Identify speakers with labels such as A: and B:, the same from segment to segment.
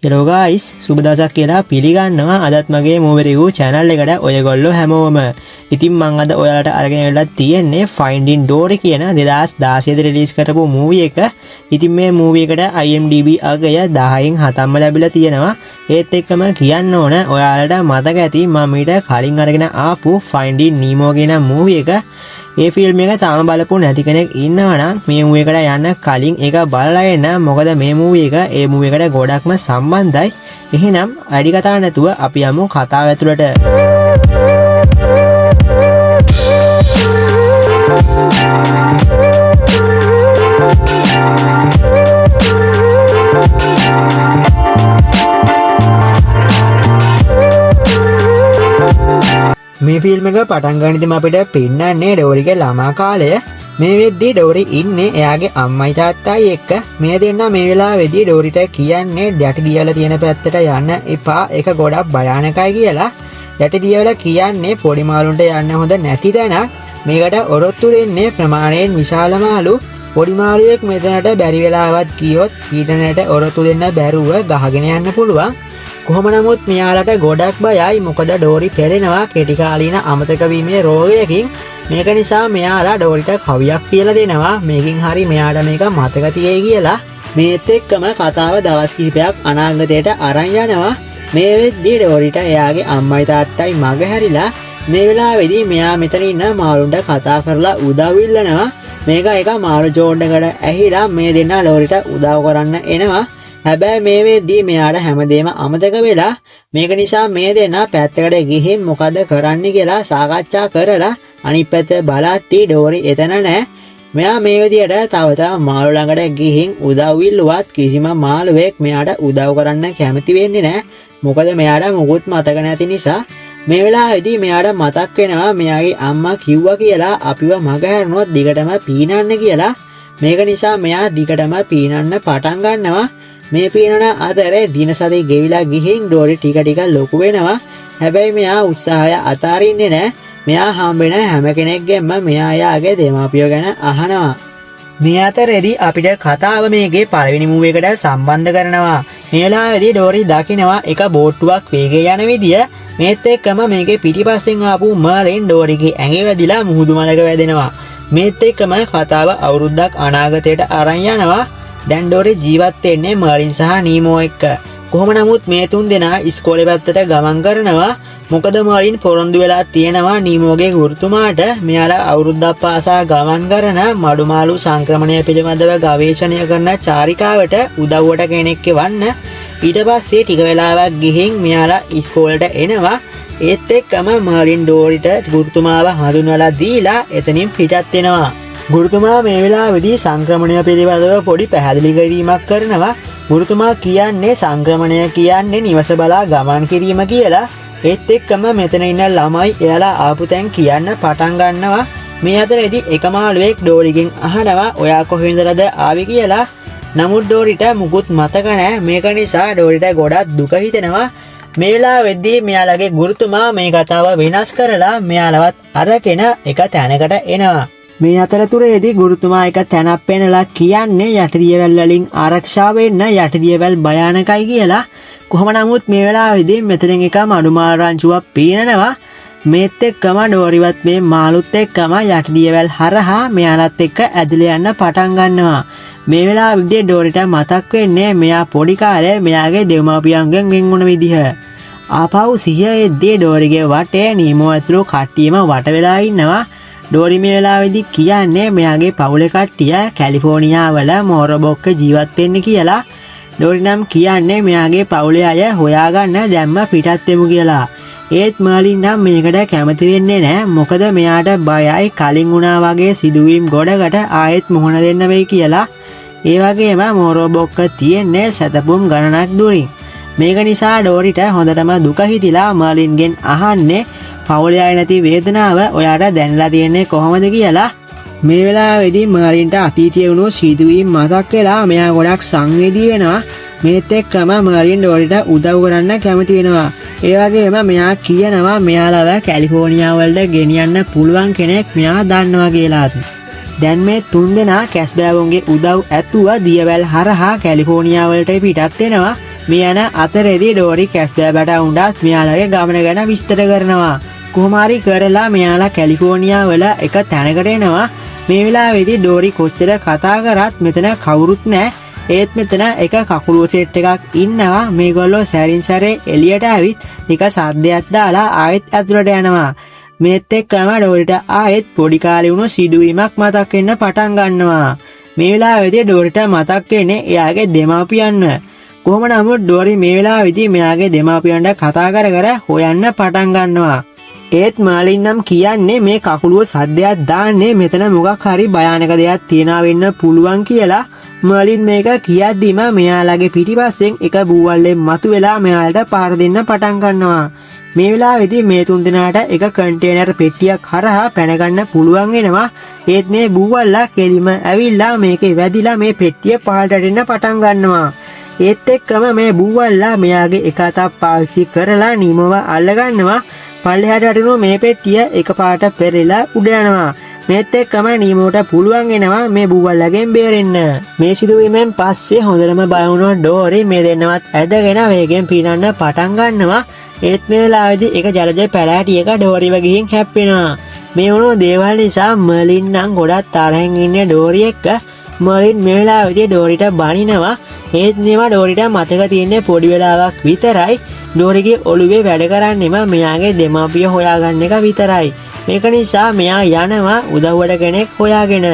A: Hello guys, සුබ දවසක් කියලා පිළිගන්නවා අදත් මගේ movie review channel එකට ඔයගොල්ලෝ හැමෝම. ඉතින් මම අද ඔයාලට අරගෙන එලා තියෙන්නේ Finding Dory කියන 2016 දී රිලීස් කරපු movie එක. ඉතින් මේ movie එකට IMDb අගය 10න් 7ක්ම ලැබිලා තියෙනවා. ඒත් එක්කම කියන්න ඕන ඔයාලට මතක ඇති මම ඊට කලින් අරගෙන ආපු Finding Nemo කියන movie එක. ඒ ෆිල්ම් එක තාම බලපු නැති කෙනෙක් ඉන්නවා නම් මේ මූවි එකට යන්න කලින් ඒක බලලා එන්න. මොකද මේ මූවි එක ඒ මූවි එකට ගොඩක්ම සම්බන්ධයි. එහෙනම් වැඩි කතා නැතුව අපි යමු කතාව ඇතුළට. මේ ෆිල්ම් එක පටන් ගන්නදිම අපිට පෙන්නන්නේ ඩෝරිගේ ළමා කාලය. මේ වෙද්දී ඩෝරි ඉන්නේ එයාගේ අම්මයි තාත්තයි එක්ක. මේ දෙන්නා මේ වෙලාවේදී ඩෝරිට කියන්නේ යටි දියවල තියෙන පැත්තට යන්න එපා. ඒක ගොඩක් භයානකයි කියලා. යටි දියවල කියන්නේ පොඩි මාළුන්ට යන්න හොඳ නැති තැනක්. මේකට ඔරොත්තු දෙන්නේ ප්‍රමාණයෙන් විශාල මාළු. පොඩි මාළුවෙක් මෙතනට බැරි වෙලාවත් ගියොත් ඊටනට ඔරොත්තු දෙන්න බැරුව ගහගෙන යන්න පුළුවන්. කොහොම නමුත් මෙයාලට ගොඩක් බයයි. මොකද ඩෝරි පෙරෙනවා කෙටි කාලීන අමතක වීමේ රෝගයකින්. මේක නිසා මෙයාලා ඩෝරිට කවියක් කියලා දෙනවා. මේකින් හරි මෙයාට මේක මතක තියෙයි කියලා. මේත් එක්කම කතාව දවස් කිහිපයක් අනාගතයට අරන් යනවා. මේ වෙද්දී ඩෝරිට එයාගේ අම්මයි තාත්තයි මග හැරිලා මේ වෙලාවේදී මෙයා මෙතන ඉන්න මාළුන්ට කතා කරලා උදව් ඉල්ලනවා. මේක එක මාළු ජෝඩකට ඇහිලා මේ දෙන්නා ඩෝරිට උදව් කරන්න එනවා. හැබැයි මේ වෙද්දී මෙයාට හැමදේම අමතක වෙලා මේක නිසා මේ දෙන්නා පැත්තකට ගිහින් මොකද කරන්න කියලා සාකච්ඡා කරලා අනිත් පැත්ත බලද්දී ඩෝරි එතන නැහැ. මෙයා මේ විදියට තව මාළු ළඟට ගිහින් උදව් ඉල්ලුවත් කිසිම මාළුවෙක් මෙයාට උදව් කරන්න කැමති වෙන්නේ නැහැ. මොකද මෙයාට මුකුත් මතක නැති නිසා. මේ වෙලාවේදී මෙයාට මතක් වෙනවා මෙයාගේ අම්මා කිව්වා කියලා අපිව මග හැරුණොත් දිගටම පීනන්න කියලා. මේක නිසා මෙයා දිගටම පීනන්න පටන් ගන්නවා. මේ පීනන අතරේ දින සතේ ගෙවිලා ගිහින් ඩෝරි ටික ටික ලොකු වෙනවා. හැබැයි මෙයා උත්සාහය අතාරින්නේ නැහැ. මෙයා හම්බෙන හැම කෙනෙක්ගෙන්ම මෙයා යාගේ දෙමාපියෝ ගැන අහනවා. මේ අතරේදී අපිට කතාව මේකේ පළවෙනි මූවි එකට සම්බන්ධ කරනවා. මේ වෙලාවේදී ඩෝරි දකිනවා එක බෝට්ටුවක් වේගයෙන් යන විදිය. මේත් එක්කම මේකේ පිටිපස්සෙන් ආපු මර්ලින් ඩෝරිගේ ඇඟේ වැදිලා මුහුදු මලක වැදෙනවා. මේත් එක්කම කතාව අවුරුද්දක් අනාගතයට අරන් යනවා. දැන් ඩෝරි ජීවත් වෙන්නේ මර්ලින් සහ නීමෝ එක්ක. කොහොම නමුත් මේ තුන් දෙනා ඉස්කෝලේ පැත්තට ගමන් කරනවා. මොකද මර්ලින් පොරොන්දු වෙලා තියෙනවා නීමෝගේ ගුරුතුමාට මෙයාලා අවුරුද්දක් පාසා ගමන් කරන මඩුමාළු සංක්‍රමණය පිළිබඳව ගවේෂණය කරන චාරිකාවට උදව්වට කෙනෙක් එවන්න. ඊට පස්සේ ටික වෙලාවක් ගිහින් මෙයාලා ඉස්කෝලේට එනවා. ඒත් එක්කම මර්ලින් ඩෝරිට ගුරුතුමාව හඳුන්වලා දීලා එතනින් පිටත් වෙනවා. ගුරුතුමා මේ වෙලාවේදී සංක්‍රමණය පිළිබඳව පොඩි පැහැදිලි කිරීමක් කරනවා. ගුරුතුමා කියන්නේ සංක්‍රමණය කියන්නේ නිවස බලා ගමන් කිරීම කියලා. ඒත් එක්කම මෙතන ඉන්න ළමයි එයාලා ආපු තැන් කියන්න පටන් ගන්නවා. මේ අතරේදී එක මාළුවෙක් ඩෝරිගෙන් අහනවා ඔයා කොහෙන්දද ආවේ කියලා. නමුත් ඩෝරිට මුකුත් මතක නැහැ. මේක නිසා ඩෝරිට ගොඩක් දුක හිතෙනවා. මේ වෙලාවෙදී මෙයාලගේ ගුරුතුමා මේ කතාව වෙනස් කරලා මෙයාලවත් අරගෙන එක තැනකට එනවා. මේ අතරතුරේදී ගුරුතුමා එක තැනක් පෙන්නලා කියන්නේ යටිදියවැල් වලින් ආරක්ෂා වෙන්න. යටිදියවැල් භයානකයි කියලා. කොහොම නමුත් මේ වෙලාවේදී මෙතනින් එක මඩුමාල් රංචුවක් පීනනවා. මේත් එක්කම ඩෝරිවත් මේ මාළුත් එක්කම යටිදියවැල් හරහා මෙයාලත් එක්ක ඇදලා යන්න පටන් ගන්නවා. මේ වෙලාවේදී ඩෝරිට මතක් වෙන්නේ මෙයා පොඩි කාලේ මෙයාගේ දෙමාපියන්ගෙන් වෙන් වුණ විදිහ. ආපහු සිහියෙද්දී ඩෝරිගේ වටේ නීමෝ ඇතුළු කට්ටියම වට වෙලා ඉන්නවා. ඩෝරි මේ වෙලාවේදී කියන්නේ මෙයාගේ පවුලේ කට්ටිය කැලිෆෝනියාවල මොරොබොක්ක ජීවත් වෙන්න කියලා. ඩෝරි නම් කියන්නේ මෙයාගේ පවුලේ අය හොයාගන්න දැම්ම පිටත් වෙමු කියලා. ඒත් මර්ලින් නම් මේකට කැමති වෙන්නේ නැහැ. මොකද මෙයාට බයයි කලින් වුණා වගේ සිදුවීම් ගොඩකට ආයෙත් මුහුණ දෙන්න වෙයි කියලා. ඒ වගේම මොරොබොක්ක තියෙන්නේ සතපුම් ගණනක් දුරින්. මේක නිසා ඩෝරිට හොඳටම දුක හිතිලා මර්ලින්ගෙන් අහන්නේ පවුලේ අය නැති වේදනාව ඔයාට දැනලා තියෙන්නේ කොහොමද කියලා. මේ වෙලාවේදී මර්ලින්ට අතීතයේ වුණු සිදුවීම් මතක් වෙලා මෙයා ගොඩක් සංවේදී වෙනවා. මේත් එක්කම මර්ලින් ඩෝරිට උදව් කරන්න කැමති වෙනවා. ඒ වගේම මෙයා කියනවා මෙයාලව කැලිෆෝනියා වලට ගෙනියන්න පුළුවන් කෙනෙක් මෙයා දන්නවා කියලා. දැන් මේ තුන් දෙනා කැස්බෑවුන්ගේ උදව් ඇතුව දියවැල් හරහා කැලිෆෝනියා වලට පිටත් වෙනවා. මේ යන අතරේදී ඩෝරි කැස්බෑබට වුණත් මෙයාලගේ ගමන ගැන විස්තර කරනවා. කොහොම හරි කරලා මෙයාලා කැලිෆෝනියා වල එක තැනකට එනවා. මේ වෙලාවේදී ඩෝරි කොච්චර කතා කරත් මෙතන කවුරුත් නැහැ. ඒත් මෙතන එක කකුලුව සෙට් එකක් ඉන්නවා. මේගොල්ලෝ සැරින් සැරේ එළියට ඇවිත් නික සද්දයක් දාලා ආයෙත් ඇතුළට යනවා. මේත් එක්කම ඩෝරිට ආයෙත් පොඩි කාලේ වුණු සිදුවීමක් මතක් වෙන්න පටන් ගන්නවා. මේ වෙලාවේදී ඩෝරිට මතක් වෙන්නේ එයාගේ දෙමාපියන්ව. කොහොම නමුත් ඩෝරි මේ වෙලාවේදී මෙයාගේ දෙමාපියන්ට කතා කර හොයන්න පටන් ගන්නවා. ඒත් මර්ලින් නම් කියන්නේ මේ කකුලුව සද්දයක් දාන්නේ මෙතන මොකක් හරි භයානක දෙයක් තියනවා වෙන්න පුළුවන් කියලා. මර්ලින් මේක කියද්දිම මෙයාලගේ පිටිපස්සෙන් එක බූවල්ලෙන් මතුවෙලා මෙයාලට පාර දෙන්න පටන් ගන්නවා. මේ වෙලාවේදී මේ තුන්දෙනාට එක කන්ටේනර් පෙට්ටියක් හරහා පැන ගන්න පුළුවන් වෙනවා. ඒත් මේ බූවල්ලා කෙලිම ඇවිල්ලා මේකේ වැදිලා මේ පෙට්ටිය පහළට එන්න පටන් ගන්නවා. ඒත් එක්කම මේ බූවල්ලා මෙයාගේ එක අතක් පාවිච්චි කරලා නිමව අල්ල ගන්නවා. පල්ලෙහාට වටිනු මේ පෙට්ටිය එකපාරට පෙරලා උඩ යනවා. මේත් එක්කම නීමෝට පුළුවන් වෙනවා මේ බූවල්ලාගෙන් බේරෙන්න. මේ සිදුවීමෙන් පස්සේ හොඳටම බය වුණා ඩෝරි මේ දෙන්නවත් ඇදගෙන වේගෙන් පීනන්න පටන් ගන්නවා. ඒත් මේ වෙලාවේදී එක ජලජ පැලෑටියක ඩෝරිව ගිහින් හැප්පෙනවා. මේ වුණු දේවල් නිසා මර්ලින් නම් ගොඩක් තරහින් ඉන්නේ ඩෝරි එක්ක. මර්ලින් මේ වෙලාවේදී ඩෝරිට බනිනවා. ඒත් මේවා ඩෝරිට මතක තියෙන්නේ පොඩි වෙලාවක් විතරයි. ඩෝරිගේ ඔළුවේ වැඩ කරන්නේම මෙයාගේ දෙමාපිය හොයාගන්න එක විතරයි. මේක නිසා මෙයා යනවා උදව්වට කෙනෙක් හොයාගෙන.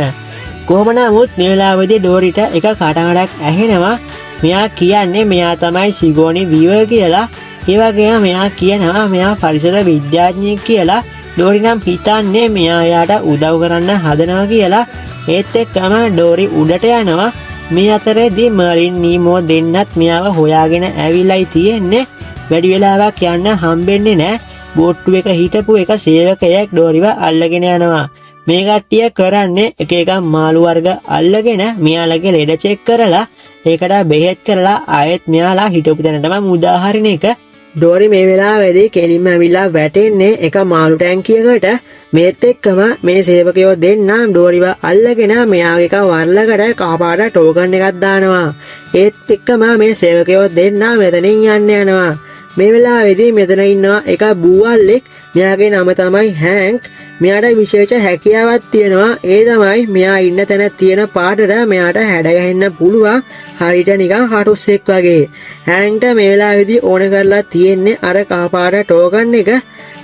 A: කොහොම නමුත් මේ වෙලාවේදී ඩෝරිට එක කටහඬක් ඇහෙනවා. මෙයා කියන්නේ මෙයා තමයි සිගෝනි වීවර් කියලා. ඒ වගේම මෙයා කියනවා මෙයා පරිසර විද්‍යාඥයෙක් කියලා. ඩෝරි නම් හිතන්නේ මෙයා යාට උදව් කරන්න හදනවා කියලා. ඒත් එක්කම ඩෝරි උඩට යනවා. මේ අතරේදී මර්ලින් නීමෝ දෙන්නත් මෙයාව හොයාගෙන ඇවිල්ලායි තියෙන්නේ. වැඩි වෙලාවක් යන්න හම්බෙන්නේ නැහැ. බෝට්ටු එක හිටපු එක සේවකයෙක් ඩෝරිව අල්ලගෙන යනවා. මේ කට්ටිය කරන්නේ එක එක මාළු වර්ග අල්ලගෙන මෙයාලගේ ලෙඩ චෙක් කරලා ඒකට බෙහෙත් කරලා ආයෙත් මෙයාලා හිටපු තැනටම මුදා හරින එක. ඩෝරි මේ වෙලාවේදී කෙලින්ම ඇවිල්ලා වැටෙන්නේ එක මාළු ටැංකියකට. මේත් එක්කම මේ සේවකයෝ දෙන්නා ඩෝරිව අල්ලගෙන මෙයාගේ එක වර්ලකට කහපාට ටෝකන් එකක් දානවා. ඒත් එක්කම මේ සේවකයෝ දෙන්නා මෙතනින් යන්න යනවා. මේ වෙලාවේදී මෙතන ඉන්නවා එක බූවල්ලෙක්. මෙයාගේ නම තමයි හැන්ක්. මෙයාට විශේෂ හැකියාවක් තියෙනවා. ඒ තමයි මෙයා ඉන්න තැන තියෙන පාටට මෙයාට හැඩගැහෙන්න පුළුවන්. හරියට නිකන් හටුස්සෙක් වගේ. හැන්ක්ට මේ වෙලාවේදී ඕන කරලා තියෙන්නේ අර කහපාට ටෝකන් එක.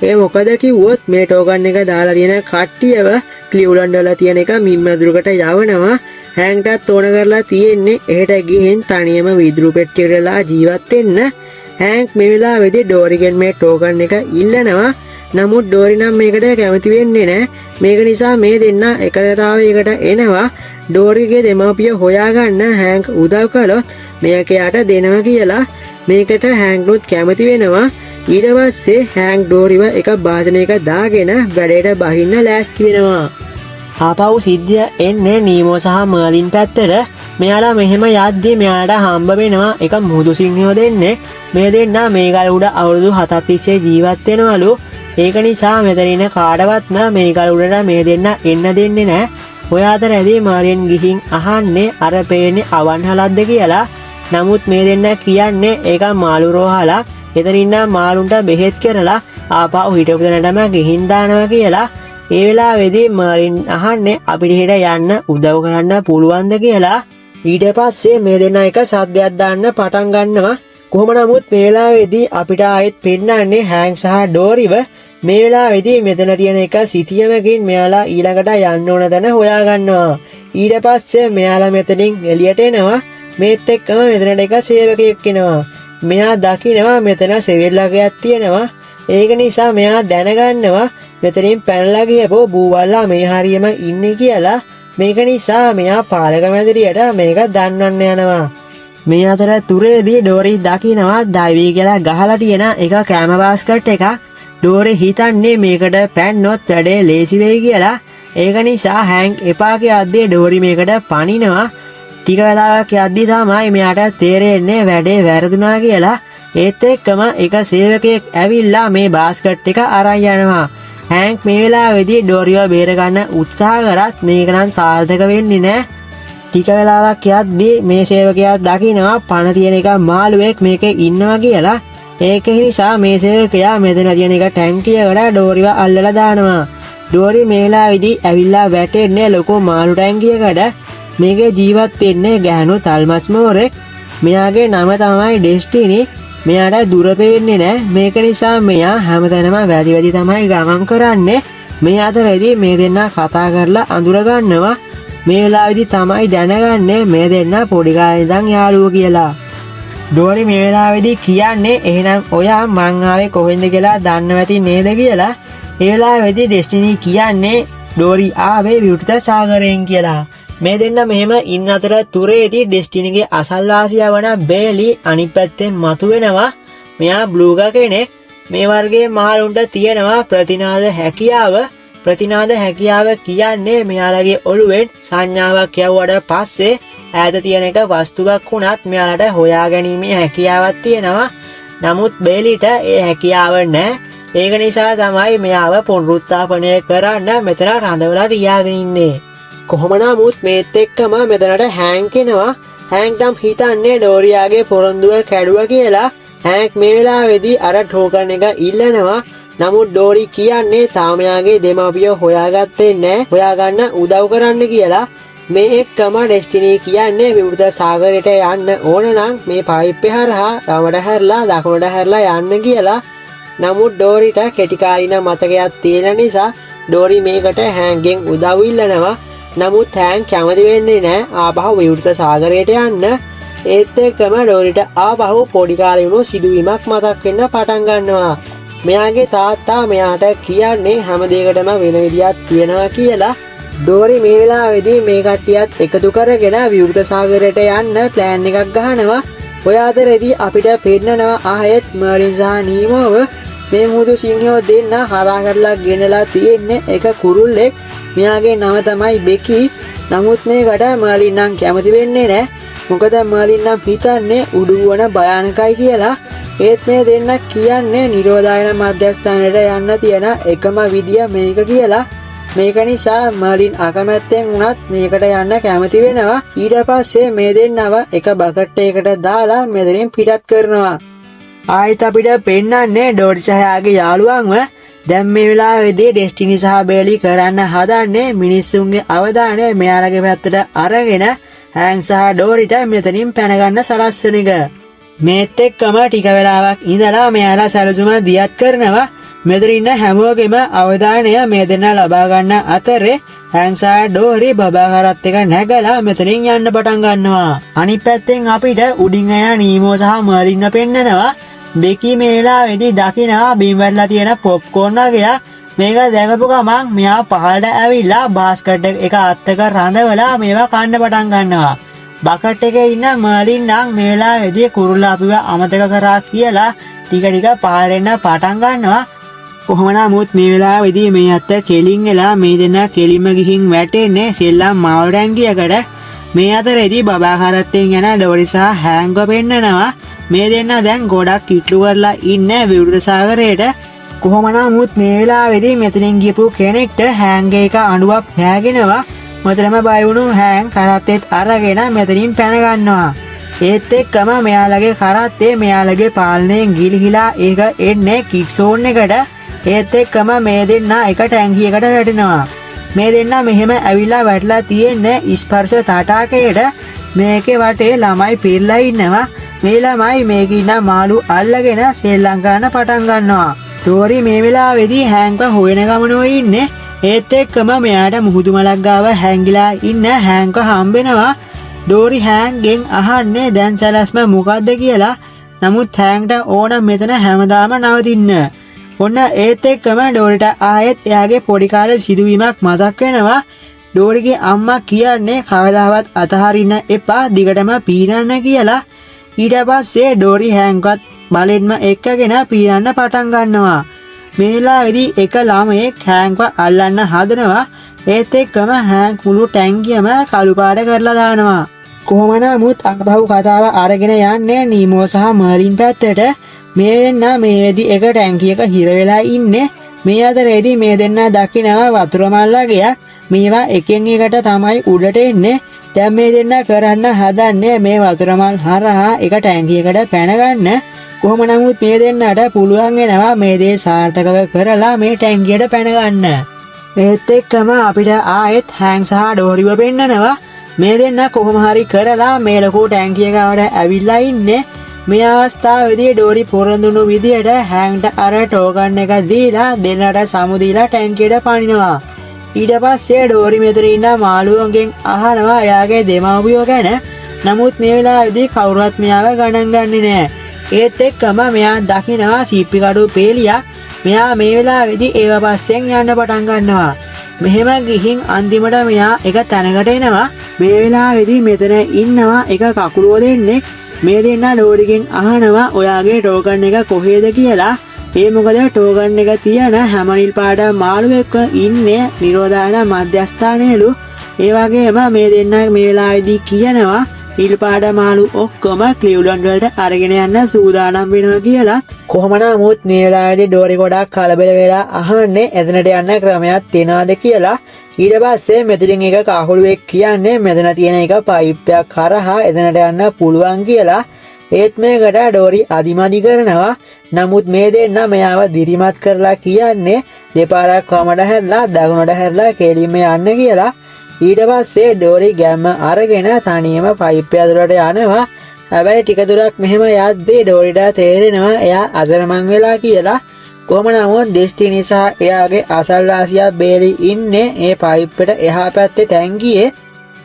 A: ඒ මොකද කිව්වොත් මේ ටෝකන් එක දාලා තියෙන කට්ටියව ක්ලිව්ලන්ඩ් වල තියෙන එක මිම්මදුරකට යවනවා. හැන්ක්ටත් ඕන කරලා තියෙන්නේ එහෙට ගිහින් තනියම විදුරු පෙට්ටියටලා ජීවත් වෙන්න. හැන්ක් මේ වෙලාවේදී ඩෝරිගෙන් මේ ටෝකන් එක ඉල්ලනවා. නමුත් ඩෝරි නම් මේකට කැමති වෙන්නේ නැහැ. මේක නිසා මේ දෙන්න එකතරාවයකට එනවා. ඩෝරිගේ දෙමාපිය හොයාගන්න හැන්ක් උදව් කළොත් මේක යාට දෙනවා කියලා. මේකට හැන්ක්නුත් කැමති වෙනවා. ඊට පස්සේ හැන්ක් ඩෝරිව එක වාදනයක දාගෙන වැඩේට බහින්න ලෑස්ති වෙනවා. ආපහු සිද්ධිය එන්නේ නීමෝ සහ මර්ලින් පැත්තට. මෙයාලා මෙහෙම යද්දී මෙයාලට හම්බ වෙනවා එක මුහුදු සිංහයෝ දෙන්නේ. මේ දෙන්න මේගල උඩ අවුරුදු 7ක් තිස්සේ ජීවත් වෙනවලු. ඒක නිසා මෙතන ඉන්න කාටවත්ම මේගල උඩට මේ දෙන්න එන්න දෙන්නේ නැහැ. ඔය අතරදී මර්ලින් ගිහින් අහන්නේ අර පේන්නේ අවන්හලක්ද කියලා. නමුත් මේ දෙන්න කියන්නේ ඒක මාළු රෝහලක්. එතන ඉන්න මාළුන්ට බෙහෙත් කරලා ආපහු හිටපු තැනටම ගිහින් දානවා කියලා. ඒ වෙලාවේදී මර්ලින් අහන්නේ අපිට හෙට යන්න උදව් කරන්න පුළුවන්ද කියලා. ඊට පස්සේ මේ දෙන්න එක සද්දයක් දාන්න පටන් ගන්නවා. කොහොම නමුත් මේ වෙලාවේදී අපිට ආයෙත් පෙන්නන්නේ හැන්ක් සහ ඩෝරිව. මේ වෙලාවේදී මෙතන තියෙන එක සිතියමකින් මෙයාලා ඊළඟට යන්න ඕන තැන හොයා ගන්නවා. ඊට පස්සේ මෙයාලා මෙතනින් එළියට එනවා. මේත් එක්කම මෙතනට එක සේවකයෙක් එනවා. මෙයා දකිනවා මෙතන සෙවිල්ලකයක් තියෙනවා. ඒක නිසා මෙයා දැනගන්නවා මෙතනින් පැනලා ගියපෝ බූවල්ලා මේ හරියම ඉන්නේ කියලා. මේක නිසා මෙයා පාලක මැදිරියට මේක දන්වන්න යනවා. මේ අතර තුරේදී ඩෝරි දකිනවා දයිවී කියලා ගහලා තියෙන එක කැම බාස්කට් එකක්. ඩෝරි හිතන්නේ මේකට පැන්නොත් වැඩේ ලේසි වෙයි කියලා. ඒක නිසා හැන්ක් එපා කියද්දී ඩෝරි මේකට පනිනවා. ටික වෙලාවක් යද්දී තමයි මෙයාට තේරෙන්නේ වැඩේ වැරදුනා කියලා. ඒත් එක්කම එක සේවකයෙක් ඇවිල්ලා මේ බාස්කට් එක අරන් යනවා. හැන්ක් මේ වෙලාවේදී ඩෝරිව බේර ගන්න උත්සාහ කරත් මේක නම් සාර්ථක වෙන්නේ නැහැ. ටික වෙලාවක් යද්දී මේ සේවකයා දකිනවා පණ තියෙන එක මාළුවෙක් මේකේ ඉන්නවා කියලා. ඒක නිසා මේ සේවකයා මෙතන තියෙන එක ටැංකියකට ඩෝරිව අල්ලලා දානවා. ඩෝරි මේ වෙලාවේදී ඇවිල්ලා වැටෙන්නේ ලොකු මාළු ටැංකියකට. මේකේ ජීවත් වෙන්නේ ගැහණු තල්මස් මෝරෙක්. මෙයාගේ නම තමයි ඩෙස්ටිනි. මෙයාට දුර පේන්නේ නැහැ. මේක නිසා මෙයා හැමතැනම වැදි තමයි ගමන් කරන්නේ. මේ අතරේදී මේ දෙන්නා කතා කරලා අඳුර ගන්නවා. මේ වෙලාවේදී තමයි දැනගන්නේ මේ දෙන්නා පොඩි කාලේ ඉඳන් යාළුවෝ කියලා. ඩෝරි මේ වෙලාවේදී කියන්නේ එහෙනම් ඔයා මං ආවේ කොහෙන්ද කියලා දන්නව ඇති නේද කියලා. ඒ වෙලාවේදී ඩෙස්ටිනි කියන්නේ ඩෝරි ආවේ විවෘත සාගරයෙන් කියලා. මේ දෙන්න මෙහෙම ඉන්න අතර තුරේදී ඩෙස්ටිනිගේ අසල්වාසියා වන බේලි අනිත් පැත්තෙන් මතුවෙනවා. මෙයා බ්ලූගා කෙනෙක්. මේ වර්ගයේ මහලුන්ට තියෙනවා ප්‍රතිනාද හැකියාව. ප්‍රතිනාද හැකියාව කියන්නේ මෙයාලගේ ඔළුවෙන් සංඥාවක් යවුවට පස්සේ ඈත තියෙන එක වස්තුවක් වුණත් මෙයාලට හොයාගැනීමේ හැකියාවක් තියෙනවා. නමුත් බේලිට ඒ හැකියාව නැහැ. ඒක නිසා තමයි මෙයාව පුනරුත්ථාපනය කරන්න මෙතන රඳවලා තියාගෙන ඉන්නේ. කොහොම නමුත් මේත් එක්කම මෙතනට හෑන්ක් එනවා. හෑන්ක් නම් හිතන්නේ ඩෝරියාගේ පොරොන්දුව කැඩුවා කියලා. හෑන්ක් මේ වෙලාවේදී අර ටෝකන් එක ඉල්ලනවා. නමුත් ඩෝරි කියන්නේ තාම යාගේ දෙමාපියෝ හොයාගත්තේ නැහැ. හොයාගන්න උදව් කරන්න කියලා. මේ එක්කම ඩෙස්ටිනි කියන්නේ විවෘත සාගරයට යන්න ඕන නම් මේ පයිප් එක හරහා වමට හැරලා දකුණට හැරලා යන්න කියලා. නමුත් ඩෝරිට කෙටි කාලින මතකයක් තියෙන නිසා ඩෝරි මේකට හෑන්ක්ගෙන් උදව් ඉල්ලනවා. නමුත් හෑන්ක් කැමති වෙන්නේ නැහැ ආපහු විවෘත සාගරයට යන්න. ඒත් එක්කම ඩෝරිට ආපහු පොඩි කාලේ වුණු සිදුවීමක් මතක් වෙන්න පටන් ගන්නවා. මෙයාගේ තාත්තා මෙයාට කියන්නේ හැම දෙයකටම වෙන විදියක් තියෙනවා කියලා. ඩෝරි මේ වෙලාවේදී මේ කට්ටියත් එකතු කරගෙන විවෘත සාගරයට යන්න ප්ලෑන් එකක් ගහනවා. ඔය අතරේදී අපිට පෙන්නනවා ආයෙත් මර්ලින් සහ නීමෝව මේ මුදු සිංහයෝ දෙන්න හදා කරලා ගෙනලා තියෙන්නේ එක කුරුල්ලෙක්. මෙයාගේ නම තමයි බෙකි. නමුත් මේකට මර්ලින් නම් කැමති වෙන්නේ නැහැ. මොකද මර්ලින් නම් හිතන්නේ උඩුවන භයානකයි කියලා. ඒත් මේ දෙන්න කියන්නේ නිරෝධායන මධ්‍යස්ථානයට යන්න තියෙන එකම විදිය මේක කියලා. මේක නිසා මර්ලින් අකමැත්තෙන් වුණත් මේකට යන්න කැමති වෙනවා. ඊට පස්සේ මේ දෙන්නව එක බකට් එකකට දාලා මෙතනින් පිටත් කරනවා. ආයෙත් අපිට පෙන්නන්නේ ඩෝරි සහයාගේ යාළුවන්ව. දැන් මේ වෙලාවේදී ඩෙස්ටිනි සහ බේලි කරන්න හදන්නේ මිනිස්සුන්ගේ අවධානය මෙයාලගේ පැත්තට අරගෙන හෑන්ක් සහ ඩෝරිට මෙතනින් පැන ගන්න සලස්වන එක. මේත් එක්කම ටික වෙලාවක් ඉඳලා මෙයාලා සැලසුම දියත් කරනවා. මෙතන ඉන්න හැමෝගෙම අවධානය මේ දෙන්න ලබා ගන්න අතරේ හෑන්ක් සහ ඩෝරි බබාහරත් එක නැගලා මෙතනින් යන්න පටන් ගන්නවා. අනිත් පැත්තෙන් අපිට උඩින් යන නීමෝ සහ මර්ලින්ව පෙන්නනවා. බෙකි මේ වෙලාවේදී දකිනවා බිම් වැටලා තියෙන පොප්කෝර්න් වගේක්. මේක දැකපු ගමන් මෙයා පහළට ඇවිල්ලා බාස්කට් එක අත්තක රඳවලා මේවා කන්න පටන් ගන්නවා. බකට් එකේ ඉන්න මර්ලින් නම් මේ වෙලාවේදී කුරුල්ලා අපිව අමතක කරා කියලා ටික ටික පහළ එන්න පටන් ගන්නවා. කොහොම නමුත් මේ වෙලාවේදී මේ අත්ත කෙලින් වෙලා මේ දෙන්නා කෙලින්ම ගිහින් වැටෙන්නේ සෙල්ලම් මාළු ටැංකියකට. මේ අතරේදී බබාහරත්තෙන් යන ඩෝරි සහ හෑන්ක්ව පෙන්නනවා. මේ දෙන්න දැන් ගොඩක් කිට්ටු කරලා ඉන්නේ විවෘත සාගරයට. කොහොම නමුත් මේ වෙලාවේදී මෙතනින් ගියපු කෙනෙක්ට හෑන්ක් එක අඬුවක් පෑගෙනවා. මෙතනම බය වුණු හෑන්ක් කරත්තෙත් අරගෙන මෙතනින් පැන ගන්නවා. ඒත් එක්කම මෙයාලගේ කරත්තේ මෙයාලගේ පාලනයෙන් ගිලිහිලා ඒක එන්නේ කිඩ් සෝන් එකට. ඒත් එක්කම මේ දෙන්න එක ටැංකියකට වැටෙනවා. මේ දෙන්න මෙහෙම ඇවිල්ලා වැටලා තියෙන්නේ ස්පර්ශ තටාකයට. මේකේ වටේ ළමයි පිරලා ඉන්නවා. මේ ළමයි මේකේ ඉන්න මාළු අල්ලගෙන සෙල්ලම් ගන්න පටන් ගන්නවා. ඩෝරි මේ වෙලාවේදී හෑන්ක්ව හොයන ගමනෝ ඉන්නේ. ඒත් එක්කම මෙයාට මුහුදු මලක් ගාව හැංගිලා ඉන්න හෑන්ක්ව හම්බෙනවා. ඩෝරි හෑන්ක්ගෙන් අහන්නේ දැන් සැලැස්ම මොකද්ද කියලා. නමුත් හෑන්ක්ට ඕන මෙතන හැමදාම නවතින්න. ඔන්න ඒත් එක්කම ඩෝරිට ආයෙත් එයාගේ පොඩි කාලේ සිදුවීමක් මතක් වෙනවා. ඩෝරිගේ අම්මා කියන්නේ කවදාවත් අතහරින්න එපා දිගටම පීනන්න කියලා. ඊට පස්සේ ඩෝරි හෑන්ක්වත් බලෙන්ම එක්කගෙන පීනන්න පටන් ගන්නවා. මේ වෙලාවේදී එක ළමයෙක් හෑන්ක්ව අල්ලන්න හදනවා. ඒත් එක්කම හෑන්ක් මුළු ටැංකියම කළු පාට කරලා දානවා. කොහොම නමුත් ආපහු කතාව අරගෙන යන්නේ නීමෝ සහ මර්ලින් පැත්තට. මේ දෙන්න මේ වෙදි එක ටැංකියක හිර වෙලා ඉන්නේ. මේ අතරේදී මේ දෙන්න දකිනවා වතුර මල් වගේක්. මේවා එකෙන් එකට තමයි උඩට එන්නේ. දැන් මේ දෙන්න කරන්න හදන්නේ මේ වතුර මල් හරහා එක ටැංකියකට පැන ගන්න. කොහොම නමුත් මේ දෙන්නට පුළුවන් වෙනවා මේ දේ සාර්ථකව කරලා මේ ටැංකියට පැන ගන්න. ඒත් එක්කම අපිට ආයෙත් හෑන් සහ ඩෝරිව පෙන්නනවා. මේ දෙන්න කොහොම හරි කරලා මේ ලොකු ටැංකිය ගාවට ඇවිල්ලා ඉන්නේ. මේ අවස්ථාවේදී ඩෝරි පොරොන්දුණු විදියට හෑන්ට අර ටෝකන් එක දීලා දෙන්නට සමුදීලා ටැංකියට පනිනවා. ඊට පස්සේ ඩෝරි මෙතන ඉන්න මාළුවන්ගෙන් අහනවා එයාගේ දෙමව්පියෝ ගැන. නමුත් මේ වෙලාවේදී කවුරුවත් මෙයාව ගණන් ගන්නේ නැහැ. ඒත් එක්කම මෙයා දකිනවා සීප්පි කඩු පේලියක්. මෙයා මේ වෙලාවේදී ඒව පස්සෙන් යන්න පටන් ගන්නවා. මෙහෙම ගිහින් අන්තිමට මෙයා එක තැනකට එනවා. මේ වෙලාවේදී මෙතන ඉන්නවා එක කකුලෝ දෙන්නෙක්. මේ දෙන්න ඩෝරිගෙන් අහනවා ඔයාගේ ටෝකන් එක කොහෙද කියලා. ඒ මොකද ටෝකන් එක තියන හැම නිල් පාට මාළුවෙක්ව ඉන්නේ නිරෝධායන මධ්‍යස්ථානයලු. ඒ වගේම මේ දෙන්න මේ වෙලාවේදී කියනවා නිල් පාට මාළු ඔක්කොම ක්ලිව්ලන්ඩ් වලට අරගෙන යන්න සූදානම් වෙනවා කියලා. කොහොම නමුත් මේ වෙලාවේදී ඩෝරි ගොඩක් කලබල වෙලා අහන්නේ එතනට යන්න ක්‍රමයක් තියනවාද කියලා. ඊට පස්සේ මෙතනින් එක කහුළුවෙක් කියන්නේ මෙතන තියෙන එක පයිප්පයක් හරහා එතනට යන්න පුළුවන් කියලා. ඒත් මේකට ඩෝරි අදිමදි කරනවා. නමුත් මේ දෙන්න මෙයාව දිරිමත් කරලා කියන්නේ දෙපාරක් වමට හැරලා දකුණට හැරලා කෙලින්ම යන්න කියලා. ඊට පස්සේ ඩෝරි ගැම්ම අරගෙන තනියම පයිප්පය ඇතුළට යනවා. හැබැයි ටික දුරක් මෙහෙම යද්දී ඩෝරිට තේරෙනවා එයා අතරමං වෙලා කියලා. කොහොම නමුත් ඩෙස්ටිනි සහ එයාගේ අසල්වාසියා බේලි ඉන්නේ ඒ පයිප්පෙට එහා පැත්තේ ටැංකියේ.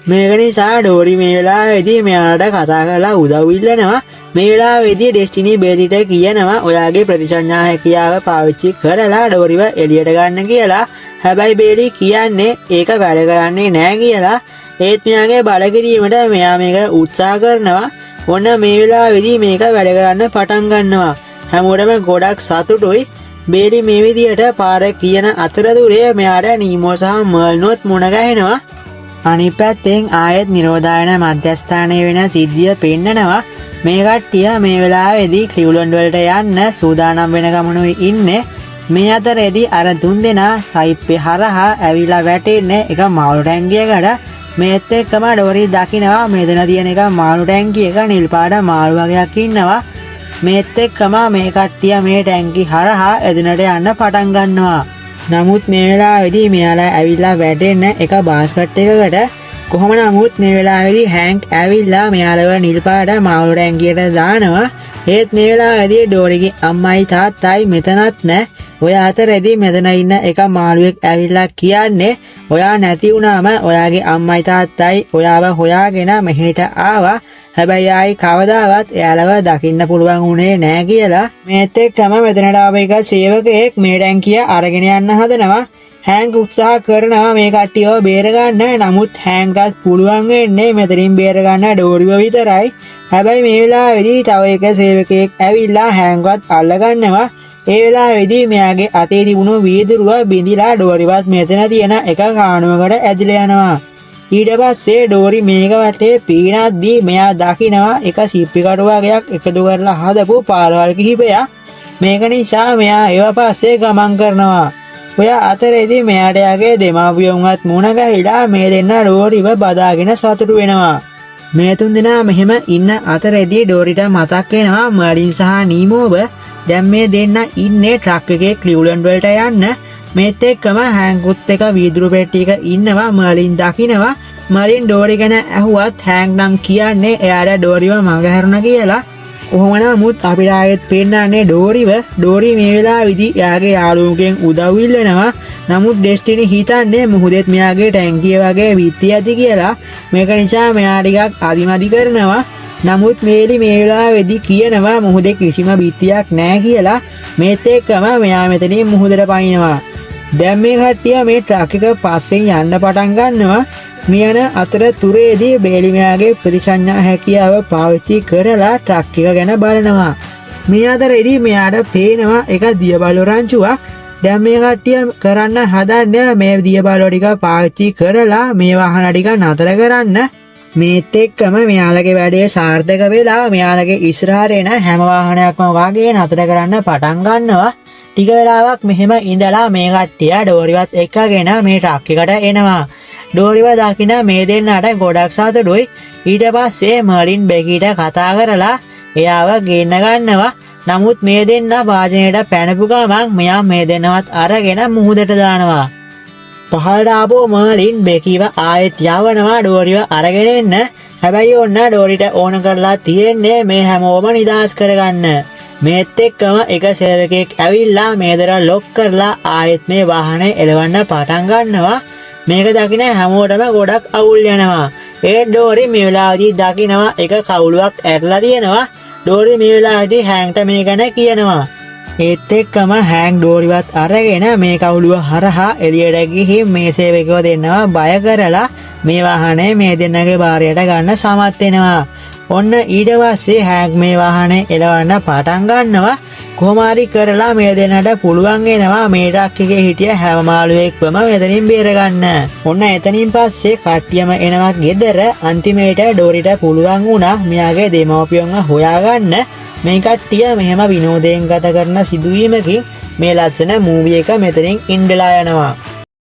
A: මේක නිසා ඩෝරි මේ වෙලාවේදී මෙයාට කතා කරලා උදව් ඉල්ලනවා. මේ වෙලාවේදී ඩෙස්ටිනි බේලිට කියනවා ඔයාගේ ප්‍රතිසංඥා හැකියාව පාවිච්චි කරලා ඩෝරිව එළියට ගන්න කියලා. හැබැයි බේලි කියන්නේ ඒක වැඩ කරන්නේ නැහැ කියලා. ඒත් මෙයාගේ බල කිරීමට මෙයා මේක උත්සාහ කරනවා. ඔන්න මේ වෙලාවේදී මේක වැඩ කරන්න පටන් ගන්නවා. හැමෝටම ගොඩක් සතුටුයි. බේලි මේ විදියට පාර කියන අතරතුරේ මෙයාට නීමෝ සහ මර්ල්නොත් මුණ ගැහෙනවා. අනිත් පැත්තෙන් ආයෙත් නිරෝධායන මධ්‍යස්ථානයේ වෙන සිද්ධිය පෙන්නනවා. මේ කට්ටිය මේ වෙලාවේදී ක්ලිව්ලන්ඩ් වලට යන්න සූදානම් වෙන ගමනුයි ඉන්නේ. මේ අතරේදී අර තුන් දෙනා සයිප්පේ හරහා ඇවිල්ලා වැටෙන්නේ එක මාළු ටැංකියකට. මේත් එක්කම ඩෝරි දකිනවා මෙතන තියෙන එක මාළු ටැංකියක නිල් පාට මාළු වගේක් ඉන්නවා. මේත් එක්කම මේ කට්ටිය මේ ටැංකි හරහා එදිනට යන්න පටන් ගන්නවා. නමුත් මේ වෙලාවේදී මෙයාලා ඇවිල්ලා වැටෙන්න එක බාස්කට් එකකට. කොහොම නමුත් මේ වෙලාවේදී හෑන්ක් ඇවිල්ලා මෙයාලව නිල් පාට මාළු ටැංකියට දානවා. ඒත් මේ වෙලාවේදී ඩෝරිගේ අම්මයි තාත්තයි මෙතනත් නැහැ. ඔය අතරේදී මෙතන ඉන්න එක මාළුවෙක් ඇවිල්ලා කියන්නේ ඔයා නැති වුණාම ඔයාගේ අම්මයි තාත්තයි ඔයාව හොයාගෙන මෙහෙට ආවා. හැබැයි ආයි කවදාවත් එයාලව දකින්න පුළුවන් උනේ නෑ කියලා. මේත් එක්කම මෙතනට ආව එක සේවකයෙක් මේ ටැංකිය අරගෙන යන්න හදනවා. හෑන්ක් උත්සාහ කරනවා මේ කට්ටියව බේර ගන්න. නමුත් හෑන්ක්ටත් පුළුවන් වෙන්නේ මෙතනින් බේර ගන්න ඩෝරිව විතරයි. හැබැයි මේ වෙලාවේදී තව එක සේවකයෙක් ඇවිල්ලා හෑන්ක්වත් අල්ල ගන්නවා. ඒ වෙලාවේදී මෙයාගේ අතේ තිබුණු වීදුරුව බිඳිලා ඩෝරිවත් මෙතන තියෙන එක කාණුවකට ඇදිලා යනවා. ඊට පස්සේ ඩෝරි මේක වටේ පීනද්දී මෙයා දකිනවා එක සිප්පි කඩු වගේක් එකතු කරලා හදපු පාරවල් කිහිපයක්. මේක නිසා මෙයා ඒව පස්සේ ගමන් කරනවා. ඔය අතරේදී මෙයාට යාගේ දෙමාපියන්වත් මුණ ගැහිලා මේ දෙන්න ඩෝරිව බදාගෙන සතුටු වෙනවා. මේ තුන් දෙනා මෙහෙම ඉන්න අතරේදී ඩෝරිට මතක් වෙනවා මර්ලින් සහ නීමෝව දැන් මේ දෙන්න ඉන්නේ ට්‍රක් එකේ ක්ලිව්ලන්ඩ් වලට යන්න. මේත් එක්කම හෑන්කුත් එක වීදුරු පෙට්ටියක ඉන්නවා. මර්ලින් දකිනවා. මර්ලින් ඩෝරි ගැන ඇහුවත් හෑන්ක් නම් කියන්නේ එයාට ඩෝරිව මගහැරුණා කියලා. කොහොම නමුත් අපිට ආයෙත් පෙන්නන්නේ ඩෝරිව. ඩෝරි මේ වෙලාවේදී එයාගේ යාළුවෙකුගෙන් උදව් ඉල්ලනවා. නමුත් ඩෙස්ටිනි හිතන්නේ මුහුදෙත් මෙයාගේ ටැංකිය වගේ විත්ති ඇති කියලා. මේක නිසා මෙයා ටිකක් අදිමදි කරනවා. නමුත් මේලි මේ වෙලාවේදී කියනවා මුහුදේ කිසිම බිත්තියක් නැහැ කියලා. මේත් එක්කම මෙයා මෙතනින් මුහුදට පනිනවා. දැන් මේ කට්ටිය මේ ට්‍රක් එක පස්සෙන් යන්න පටන් ගන්නවා. මියන අතර තුරේදී බේලි මෙයාගේ ප්‍රතිසංඥා හැකියාව පාවිච්චි කරලා ට්‍රක් එක ගැන බලනවා. මේ අතරේදී මෙයාට පේනවා එක දියබළු රංචුවක්. දැන් මේ කට්ටිය කරන්න හදන්නේ මේ දියබළු ටික පාවිච්චි කරලා මේ වාහන ටික නතර කරන්න. මේත් එක්කම මෙයාලගේ වැඩේ සාර්ථක වෙලා මෙයාලගේ ඉස්සරහට එන හැම වාහනයක්ම වගේ නතර කරන්න පටන් ගන්නවා. ටික වෙලාවක් මෙහෙම ඉඳලා මේ කට්ටිය ඩෝරිවත් එක්කගෙන මේ ට්‍රක් එකට එනවා. ඩෝරිව දකින මේ දෙන්නට ගොඩක් සතුටුයි. ඊට පස්සේ මර්ලින් බෙකිට කතා කරලා එයාව ගෙන්න ගන්නවා. නමුත් මේ දෙන්න වාජනයට පැනපු ගමන් මෙයා මේ දෙන්නවත් අරගෙන මුහුදට දානවා. පහළට ආපු මර්ලින් බෙකිව ආයෙත් යවනවා ඩෝරිව අරගෙන එන්න. හැබැයි ඔන්න ඩෝරිට ඕන කරලා තියෙන්නේ මේ හැමෝම නිදහස් කරගන්න. මේත් එක්කම එක සේවකයෙක් ඇවිල්ලා මේ දොර ලොක් කරලා ආයෙත් මේ වාහනේ එලවන්න පටන් ගන්නවා. මේක දකින හැමෝටම ගොඩක් අවුල් යනවා. ඒ ඩෝරි මේ වෙලාවේදී දකිනවා එක කවුළුවක් ඇරලා තියෙනවා. ඩෝරි මේ වෙලාවේදී හැන්ග්ට මේ ගැන කියනවා. ඒත් එක්කම හැන්ග් ඩෝරිවත් අරගෙන මේ කවුළුව හරහා එළියට ගිහින් මේ සේවකයෝ දෙන්නවා බය කරලා මේ වාහනේ මේ දෙන්නගේ බාරයට ගන්න සමත් වෙනවා. ඔන්න ඊට පස්සේ හැන්ග් මේ වාහනේ එලවන්න පටන් ගන්නවා. කොහොම හරි කරලා මේ දෙන්නට පුළුවන් වෙනවා මේ ට්‍රක් එකේ හිටිය හැම මාළුවෙක්වම මෙතනින් බේරගන්න. ඔන්න එතනින් පස්සේ කට්ටියම එනවා ගෙදර. අන්තිමේට ඩෝරිට පුළුවන් වුණා මෙයාගේ දෙමව්පියන්ව හොයාගන්න. මේ කට්ටිය මෙහෙම විනෝදයෙන් ගත කරන සිදුවීමකින් මේ ලස්සන මූවි එක මෙතනින් ඉන්ඩලා යනවා.